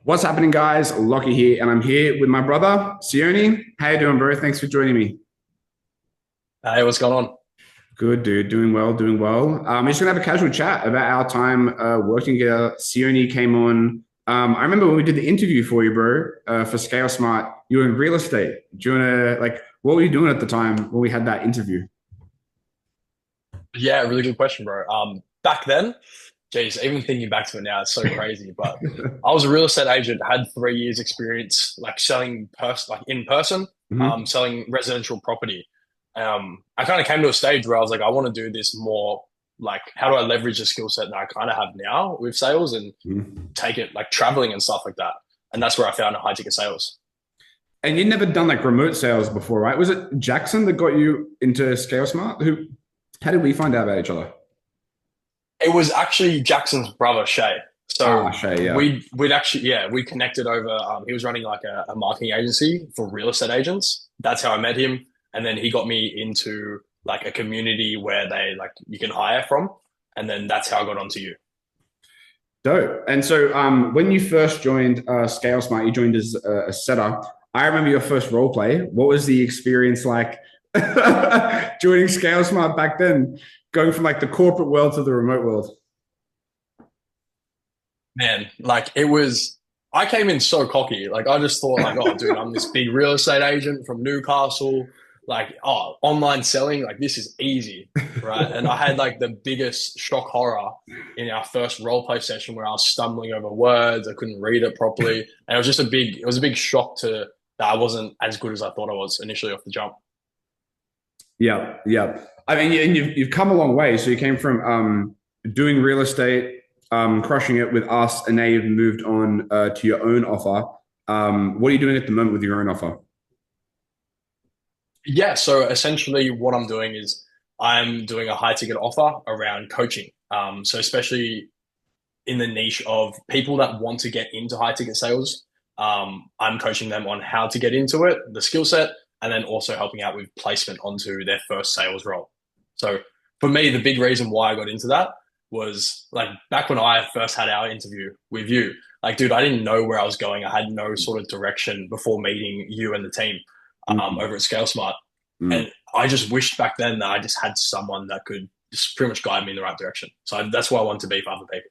What's happening, guys? Lachie here, and I'm here with my brother, Sione. How you doing, bro? Thanks for joining me. Hey, what's going on? Good, dude. Doing well, doing well. We're just gonna have a casual chat about our time working together. Sione came on. I remember when we did the interview for you, bro, for Scale Smart. You were in real estate. Do you wanna what were you doing at the time when we had that interview? Yeah, really good question, bro. Back then, geez, even thinking back to it now, it's so crazy. But I was a real estate agent, had 3 years experience, like selling like in person, Mhm. selling residential property. I kind of came to a stage where I was like, I want to do this more. Like, how do I leverage the skill set that I kind of have now with sales and Mhm. take it like traveling and stuff like that? And that's where I found high ticket sales. And you'd never done like remote sales before, right? Was it Jackson that got you into Scale Smart? Who? How did we find out about each other? It was actually Jackson's brother, Shay. Ah, So Shay, yeah. we'd actually, yeah, we connected over. He was running like a marketing agency for real estate agents. That's how I met him, and then he got me into like a community where they like you can hire from, and then that's how I got onto you. Dope. And so, when you first joined Scale Smart, you joined as a setter. I remember your first role play. What was the experience like joining Scale Smart back then, going from like the corporate world to the remote world? Man, like it was. I came in so cocky. Like I just thought, like, oh, dude, I'm this big real estate agent from Newcastle. Like, oh, online selling, like this is easy, right? And I had like the biggest shock horror in our first role play session where I was stumbling over words. I couldn't read it properly, and it was a big shock to that I wasn't as good as I thought I was initially off the jump. Yeah, yeah. I mean, and you've come a long way. So you came from doing real estate, crushing it with us, and now you've moved on to your own offer. What are you doing at the moment with your own offer? Yeah, so essentially what I'm doing is I'm doing a high ticket offer around coaching. So especially in the niche of people that want to get into high ticket sales. I'm coaching them on how to get into it, the skill set, and then also helping out with placement onto their first sales role. So for me, the big reason why I got into that was like back when I first had our interview with you. Like, dude, I didn't know where I was going. I had no sort of direction before meeting you and the team Mm, over at Scale Smart. mm. And I just wished back then that I just had someone that could just pretty much guide me in the right direction. So that's why I want to be for other people.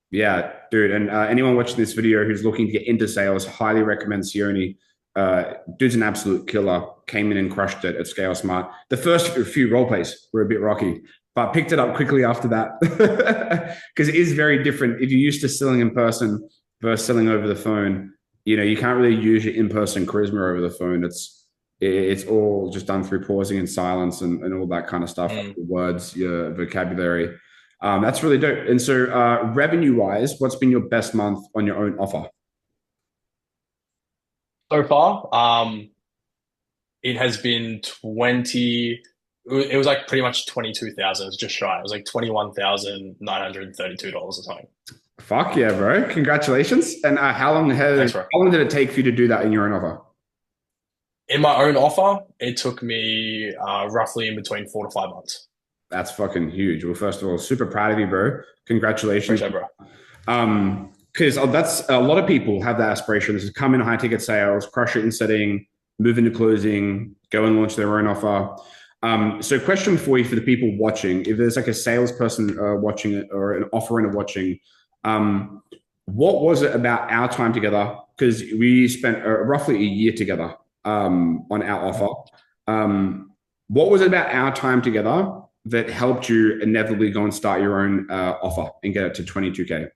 Yeah, dude. And anyone watching this video who's looking to get into sales, highly recommend Sione. Dude's an absolute killer. Came in and crushed it at Scale Smart. The first few role plays were a bit rocky, but picked it up quickly after that because it is very different. If you're used to selling in person versus selling over the phone, you can't really use your in-person charisma over the phone. It's all just done through pausing and silence and all that kind of stuff, Mm. your words, your vocabulary. That's really dope. And so, revenue wise, what's been your best month on your own offer? So far, it has been 20. It was like pretty much 22,000. It was just shy. It was like $21,932 or something. Fuck yeah, bro! Congratulations. And Thanks, bro. how long did it take for you to do that in your own offer? In my own offer, it took me roughly in between 4 to 5 months. That's fucking huge. Well, first of all, super proud of you, bro. Congratulations. Appreciate it, bro. Because that's a lot of people have that aspiration. This is come in high ticket sales, crush it in setting, move into closing, go and launch their own offer. So, question for you for the people watching: if there's like a salesperson watching it or an offerer watching, um, what was it about our time together? Because we spent roughly a year together on our offer. What was it about our time together that helped you inevitably go and start your own offer and get it to 22K?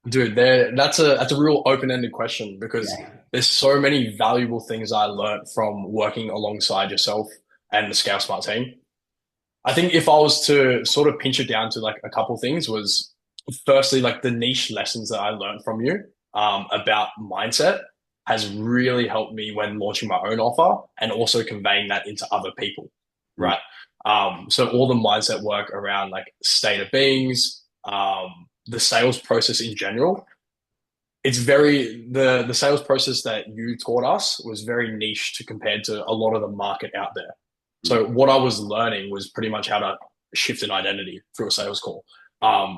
Dude, that's a real open-ended question because there's so many valuable things I learned from working alongside yourself and the Scout Smart team. I think if I was to sort of pinch it down to like a couple things was firstly like the niche lessons that I learned from you about mindset has really helped me when launching my own offer and also conveying that into other people, Mm. right? So all the mindset work around like state of beings, the sales process in general. It's very the sales process that you taught us was very niche to compared to a lot of the market out there. So what I was learning was pretty much how to shift an identity through a sales call,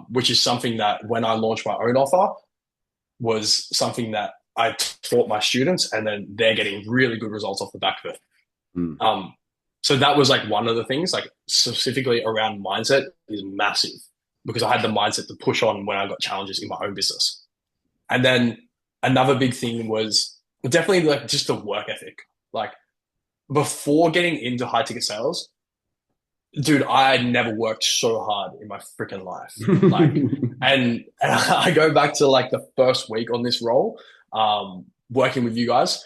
which is something that when I launched my own offer, was something that I taught my students, and then they're getting really good results off the back of it. So that was like one of the things, like specifically around mindset is massive, because I had the mindset to push on when I got challenges in my own business. And then another big thing was definitely like just the work ethic. Like before getting into high ticket sales, dude, I had never worked so hard in my freaking life. Like, and I go back to like the first week on this role, working with you guys.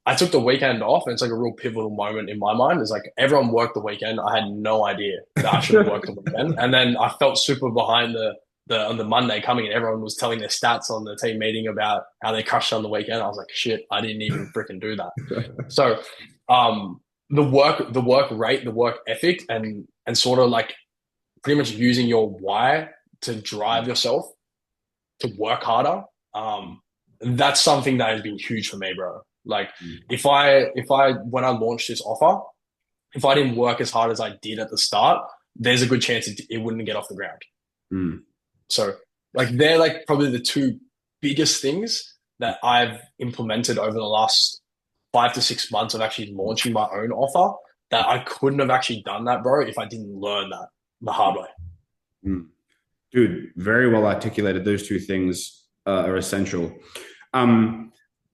I took the weekend off, and it's like a real pivotal moment in my mind. It's like everyone worked the weekend. I had no idea that I should have worked the weekend. And then I felt super behind on the Monday coming, and everyone was telling their stats on the team meeting about how they crushed on the weekend. I was like, shit, I didn't even freaking do that. So the work rate, the work ethic, and sort of like pretty much using your why to drive yourself to work harder. That's something that has been huge for me, bro. Like if I when I launched this offer, if I didn't work as hard as I did at the start, there's a good chance it wouldn't get off the ground. So like they're like probably the two biggest things that I've implemented over the last 5 to 6 months of actually launching my own offer, that I couldn't have actually done that, bro, if I didn't learn that the hard way. Dude, very well articulated. Those two things are essential.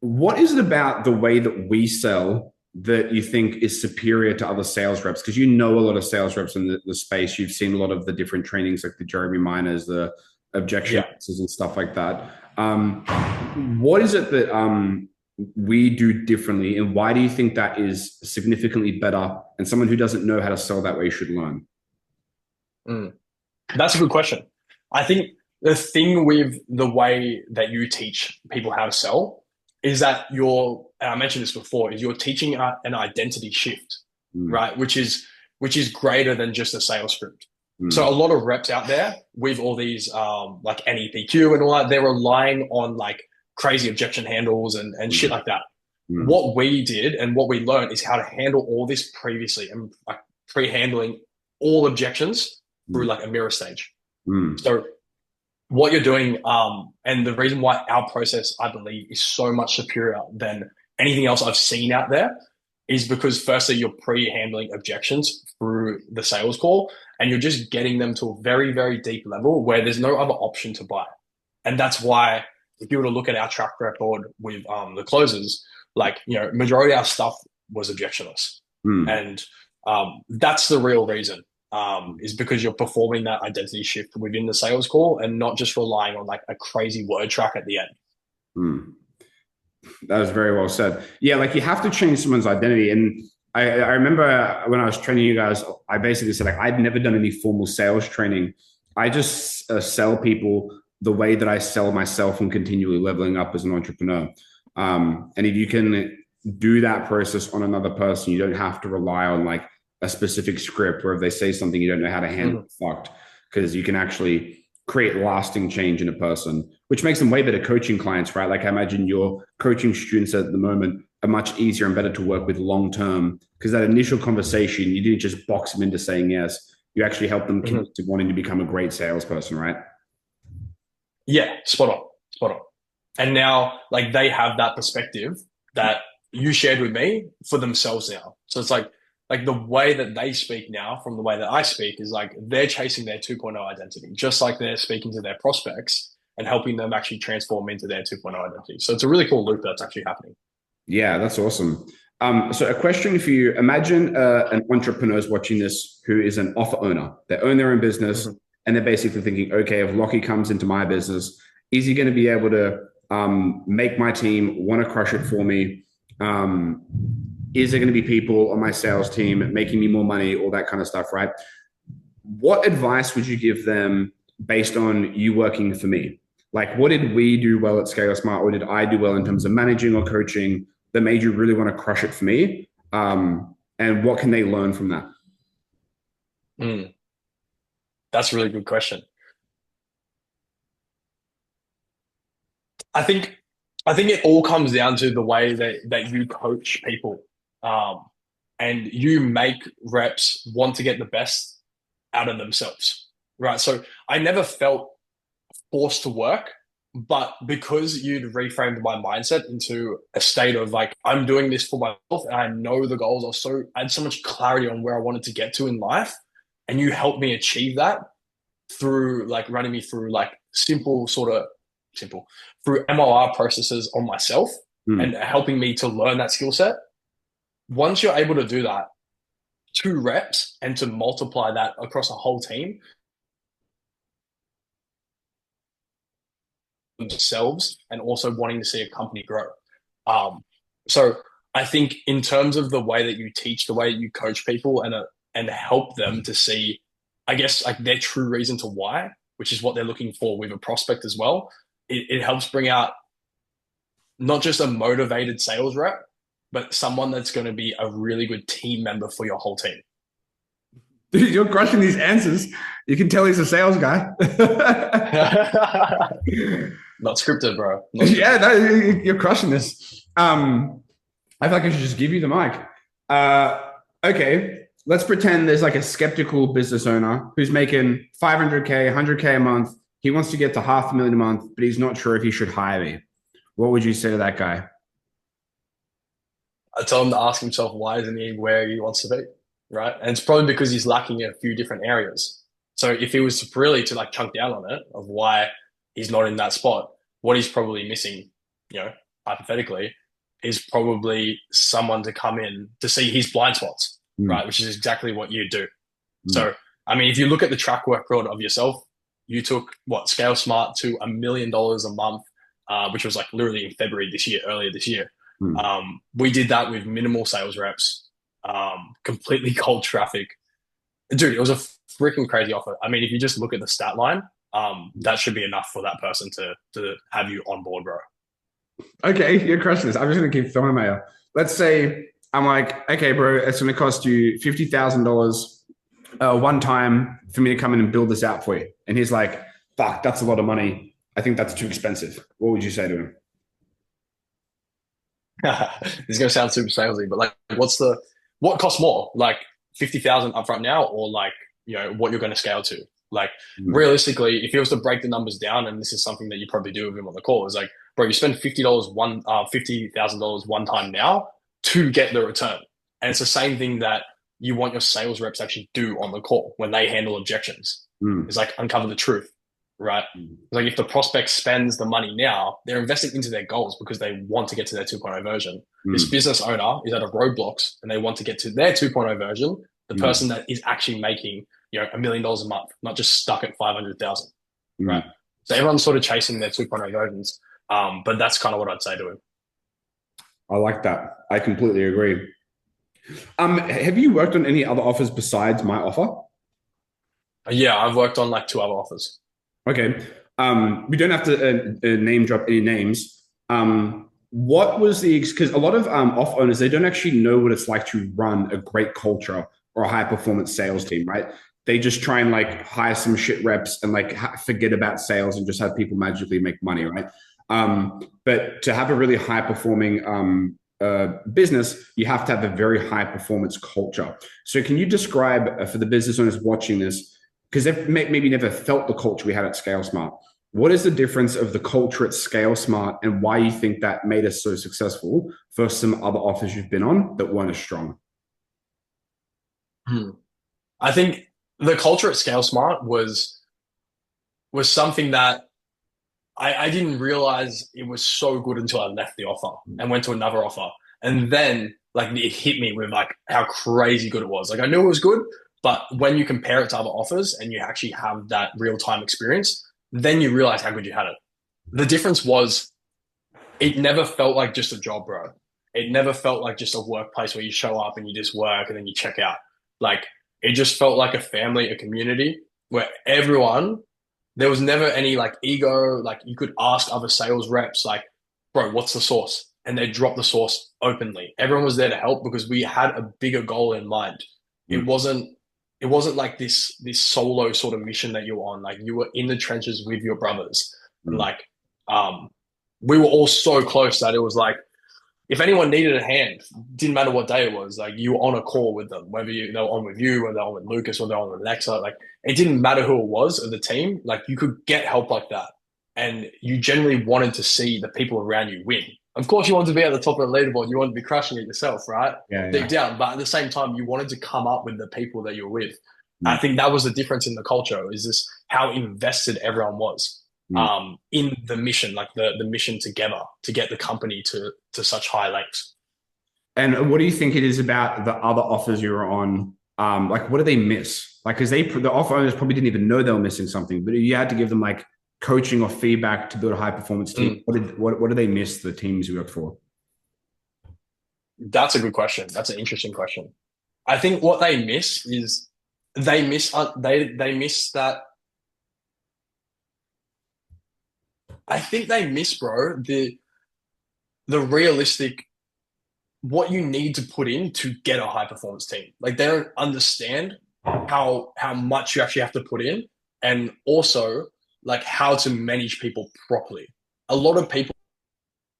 What is it about the way that we sell that you think is superior to other sales reps? Because you know a lot of sales reps in the space. You've seen a lot of the different trainings, like the Jeremy Miners, the objection answers and stuff like that. What is it that we do differently, and why do you think that is significantly better, and someone who doesn't know how to sell that way should learn? That's a good question. I think the thing with the way that you teach people how to sell is that and I mentioned this before, is you're teaching an identity shift, right? Which is greater than just a sales script. So a lot of reps out there with all these like NEPQ and all that, they're relying on like crazy objection handles and shit like that. What we did and what we learned is how to handle all this previously, and like pre-handling all objections through like a mirror stage. So what you're doing, and the reason why our process, I believe, is so much superior than anything else I've seen out there, is because firstly, you're pre-handling objections through the sales call, and you're just getting them to a very, very deep level where there's no other option to buy. And that's why if you were to look at our track record with the closes, like, you know, majority of our stuff was objectionless. And that's the real reason. Is because you're performing that identity shift within the sales call and not just relying on like a crazy word track at the end. That was very well said. Yeah, like you have to change someone's identity. And I remember when I was training you guys, I basically said, like, I'd never done any formal sales training. I just sell people the way that I sell myself and continually leveling up as an entrepreneur. And if you can do that process on another person, you don't have to rely on like a specific script where if they say something you don't know how to handle, fucked, because you can actually create lasting change in a person, which makes them way better coaching clients, right? Like I imagine your coaching students at the moment are much easier and better to work with long-term, because that initial conversation, you didn't just box them into saying yes. You actually help them commit to wanting to become a great salesperson, right? Yeah, spot on. And now like they have that perspective that you shared with me for themselves now. So it's like the way that they speak now from the way that I speak is like they're chasing their 2.0 identity, just like they're speaking to their prospects and helping them actually transform into their 2.0 identity. So it's a really cool loop that's actually happening. Yeah, that's awesome. So a question for you. Imagine an entrepreneur is watching this who is an offer owner. They own their own business and they're basically thinking, okay, if Lachie comes into my business, is he going to be able to make my team want to crush it for me? Is there going to be people on my sales team making me more money, all that kind of stuff, right? What advice would you give them based on you working for me? Like, what did we do well at Scale Smart, or did I do well in terms of managing or coaching that made you really want to crush it for me? And what can they learn from that? That's a really good question. I think it all comes down to the way that you coach people. And you make reps want to get the best out of themselves, right? So I never felt forced to work. But because you'd reframed my mindset into a state of like, I'm doing this for myself and I know the goals, I had so much clarity on where I wanted to get to in life. And you helped me achieve that through like running me through like simple through MOR processes on myself and Mm. helping me to learn that skill set. Once you're able to do that, 2 reps and to multiply that across a whole team themselves and also wanting to see a company grow. So I think in terms of the way that you teach, the way you coach people and help them to see, I guess, like their true reason to why, which is what they're looking for with a prospect as well. It helps bring out not just a motivated sales rep, but someone that's going to be a really good team member for your whole team. Dude, you're crushing these answers. You can tell he's a sales guy. Not scripted, bro. Not scripted. Yeah, no, you're crushing this. I feel like I should just give you the mic. Okay, let's pretend there's like a skeptical business owner who's making 500K, 100K a month. He wants to get to 500,000 a month, but he's not sure if he should hire me. What would you say to that guy? I tell him to ask himself why isn't he where he wants to be, right? And it's probably because he's lacking in a few different areas. So if he was really to like chunk down on it of why he's not in that spot, what he's probably missing, hypothetically, is probably someone to come in to see his blind spots, right? Which is exactly what you do. So, I mean, if you look at the track record of yourself, you took Scale Smart to $1 million a month, which was like literally in February earlier this year. We did that with minimal sales reps, completely cold traffic. Dude, it was a freaking crazy offer. I mean, if you just look at the stat line, that should be enough for that person to have you on board, bro. Okay, you're crushing this. I'm just going to keep throwing my. Let's say I'm like, okay, bro, it's going to cost you $50,000 one time for me to come in and build this out for you. And he's like, fuck, that's a lot of money. I think that's too expensive. What would you say to him? This is going to sound super salesy, but like, what costs more? Like 50,000 upfront now, or like, what you're going to scale to? Like realistically, if he was to break the numbers down, and this is something that you probably do with him on the call, is like, bro, you spend $50,000 one time now to get the return. And it's the same thing that you want your sales reps actually do on the call when they handle objections. It's like uncover the truth, right? Like if the prospect spends the money now, they're investing into their goals because they want to get to their 2.0 version. This business owner is at a roadblocks and they want to get to their 2.0 version, the person that is actually making $1 million a month, not just stuck at 500,000, right? So everyone's sort of chasing their 2.0 versions, but that's kind of what I'd say to him. I like that. I completely agree. Have you worked on any other offers besides my offer? Yeah, I've worked on like 2 other offers. Okay. We don't have to name drop any names. What was because a lot of off owners, they don't actually know what it's like to run a great culture or a high performance sales team, right? They just try and like hire some shit reps and like forget about sales and just have people magically make money, right? But to have a really high performing business, you have to have a very high performance culture. So can you describe for the business owners watching this, because they've maybe never felt the culture we had at Scale Smart, what is the difference of the culture at Scale Smart and why you think that made us so successful versus some other offers you've been on that weren't as strong? I think the culture at Scale Smart was something that I didn't realize it was so good until I left the offer and went to another offer. And then like it hit me with like how crazy good it was. Like I knew it was good, but when you compare it to other offers and you actually have that real-time experience, then you realize how good you had it. The difference was it never felt like just a job, bro. It never felt like just a workplace where you show up and you just work and then you check out. Like it just felt like a family, a community where there was never any like ego. Like you could ask other sales reps, like, bro, what's the source? And they drop the source openly. Everyone was there to help because we had a bigger goal in mind. It wasn't like this solo sort of mission that you were on. Like you were in the trenches with your brothers. And like we were all so close that it was like if anyone needed a hand, didn't matter what day it was, like you were on a call with them, whether they were on with you, whether they were on with Lucas, or they were on with Alexa, like it didn't matter who it was of the team, like you could get help like that. and you generally wanted to see the people around you win. Of course, you wanted to be at the top of the leaderboard. You wanted to be crushing it yourself, right? Yeah, Deep yeah. down. But at the same time, you wanted to come up with the people that you're with. I Mm, think that was the difference in the culture, is this how invested everyone was mm. in the mission, like the mission together to get the company to such high lengths. And what do you think it is about the other offers you were on? Like, what do they miss? Like, because the offer owners probably didn't even know they were missing something, but you had to give them like coaching or feedback to build a high performance team. Mm, What do they miss the teams you work for? that's a good question. That's an interesting question. I think what they miss is they miss that. I think they miss, bro, the realistic what you need to put in to get a high performance team. Like they don't understand how much you actually have to put in, and also like how to manage people properly. A lot of people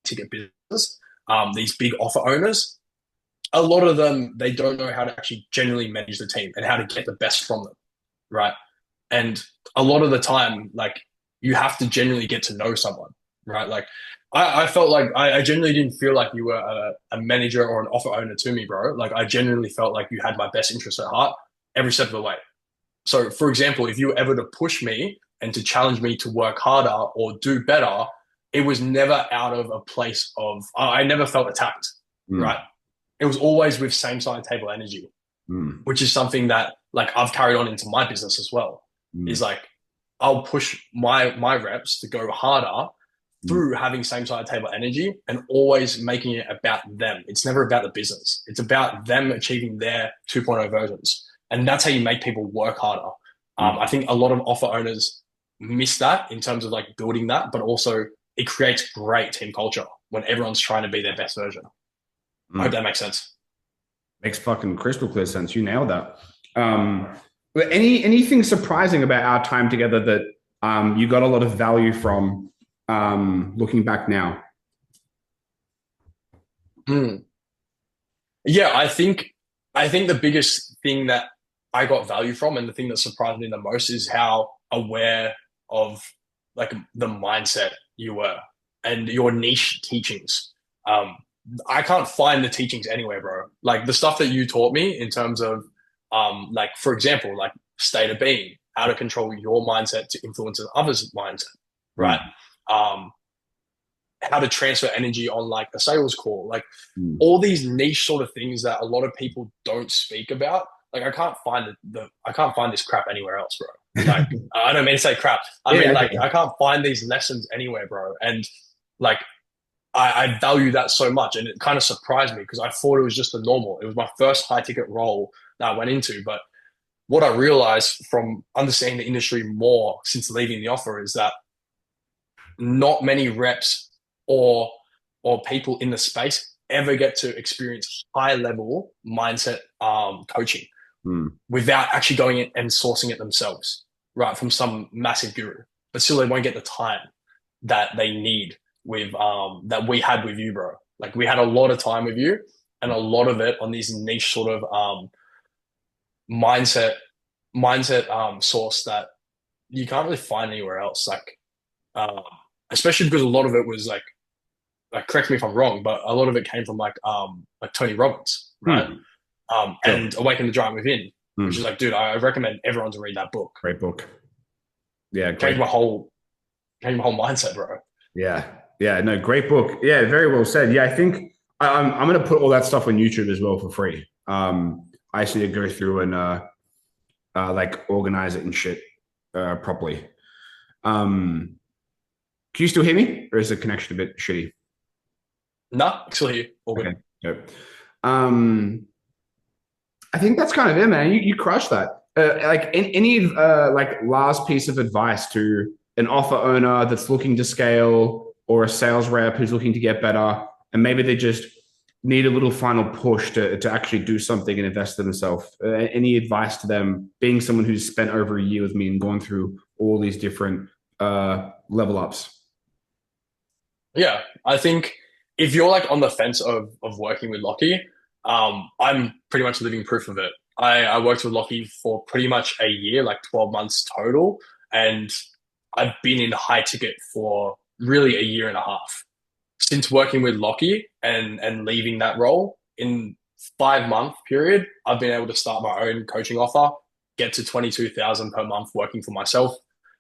ticket business, these big offer owners, a lot of them they don't know how to actually genuinely manage the team and how to get the best from them, right? And a lot of the time, like you have to genuinely get to know someone, right? Like I felt like I genuinely didn't feel like you were a manager or an offer owner to me, bro. Like I genuinely felt like you had my best interest at heart every step of the way. So, for example, if you were ever to push me and to challenge me to work harder or do better, it was never out of a place of, I never felt attacked, Mm, right? It was always with same side table energy, mm, which is something that like I've carried on into my business as well. Is mm, like I'll push my reps to go harder mm, through having same side table energy and always making it about them. It's never about the business. It's about them achieving their 2.0 versions. And that's how you make people work harder. mm, I think a lot of offer owners miss that in terms of like building that, but also it creates great team culture when everyone's trying to be their best version. I hope mm. that makes sense. Makes fucking crystal clear sense. You nailed that. But anything surprising about our time together that you got a lot of value from looking back now? Mm. Yeah, I think the biggest thing that I got value from and the thing that surprised me the most is how aware of like the mindset you were and your niche teachings. Um, I can't find the teachings anywhere, bro. Like the stuff that you taught me in terms of like for example, like state of being, how to control your mindset to influence others' mindset, right? Mm, Um, how to transfer energy on like a sales call, like mm. all these niche sort of things that a lot of people don't speak about. Like I can't find I can't find this crap anywhere else, bro. Like I don't mean to say crap. I Yeah, mean like okay. I can't find these lessons anywhere, bro. And like I value that so much, and it kind of surprised me because I thought it was just the normal. It was my first high ticket role that I went into, but what I realized from understanding the industry more since leaving the offer is that not many reps or people in the space ever get to experience high level mindset coaching Mm, without actually going in and sourcing it themselves, right, from some massive guru. But still, they won't get the time that they need with that we had with you, bro. Like we had a lot of time with you, and a lot of it on these niche sort of mindset source that you can't really find anywhere else. Like um, especially because a lot of it was like correct me if I'm wrong, but a lot of it came from like Tony Robbins, right? mm. Sure. And Awaken the Giant Within, which is Mm. like, dude, I recommend everyone to read that book. Great book. Yeah, Changed great. my whole changed my whole mindset, bro. Yeah, yeah, no, great book. Yeah, very well said. Yeah, I think I'm going to put all that stuff on YouTube as well for free. I just need to go through and like organize it and shit properly. Um, can you still hear me, or is the connection a bit shitty? Nah, still here, all Okay. good. Yep. Um, I think that's kind of it, man. You crushed that. Like any like last piece of advice to an offer owner that's looking to scale or a sales rep who's looking to get better, and maybe they just need a little final push to actually do something and invest in themselves. Any advice to them, being someone who's spent over a year with me and gone through all these different level ups? Yeah, I think if you're like on the fence of working with Lachie, I'm pretty much living proof of it. I worked with Lachie for pretty much a year, like 12 months total, and I've been in high ticket for really a year and a half. Since working with Lachie and leaving that role in 5 month period, I've been able to start my own coaching offer, get to 22,000 per month working for myself,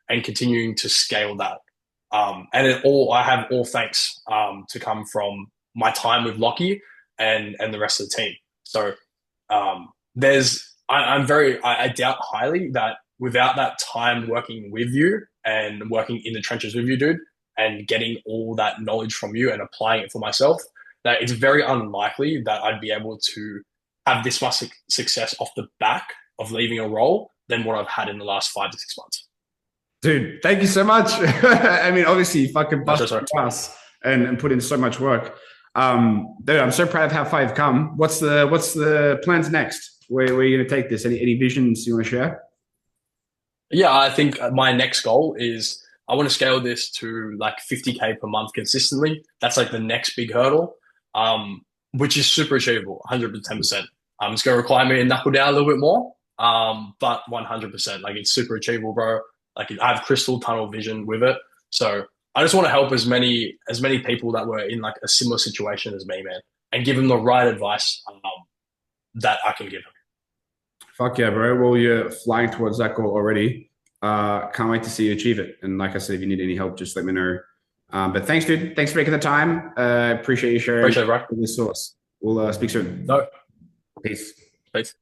and continuing to scale that. I have all thanks to come from my time with Lachie and the rest of the team. So I doubt highly that without that time working with you and working in the trenches with you, dude, and getting all that knowledge from you and applying it for myself, that it's very unlikely that I'd be able to have this much success off the back of leaving a role than what I've had in the last 5 to 6 months. Dude, thank you so much. I mean, obviously, you fucking busted us and put in so much work. Dude, I'm so proud of how far you've come. What's the plans next? Where are you going to take this? Any visions you want to share? Yeah, I think my next goal is I want to scale this to like 50K per month consistently. That's like the next big hurdle, which is super achievable, 110%. It's going to require me to knuckle down a little bit more, but 100%. Like it's super achievable, bro. Like I have crystal tunnel vision with it. So I just want to help as many people that were in like a similar situation as me, man, and give them the right advice that I can give them. Fuck yeah, bro. Well, you're flying towards that goal already. Can't wait to see you achieve it. And like I said, if you need any help, just let me know. But thanks, dude. Thanks for making the time. Appreciate you sharing Appreciate it, bro. the source. We'll speak soon. No. Peace. Peace.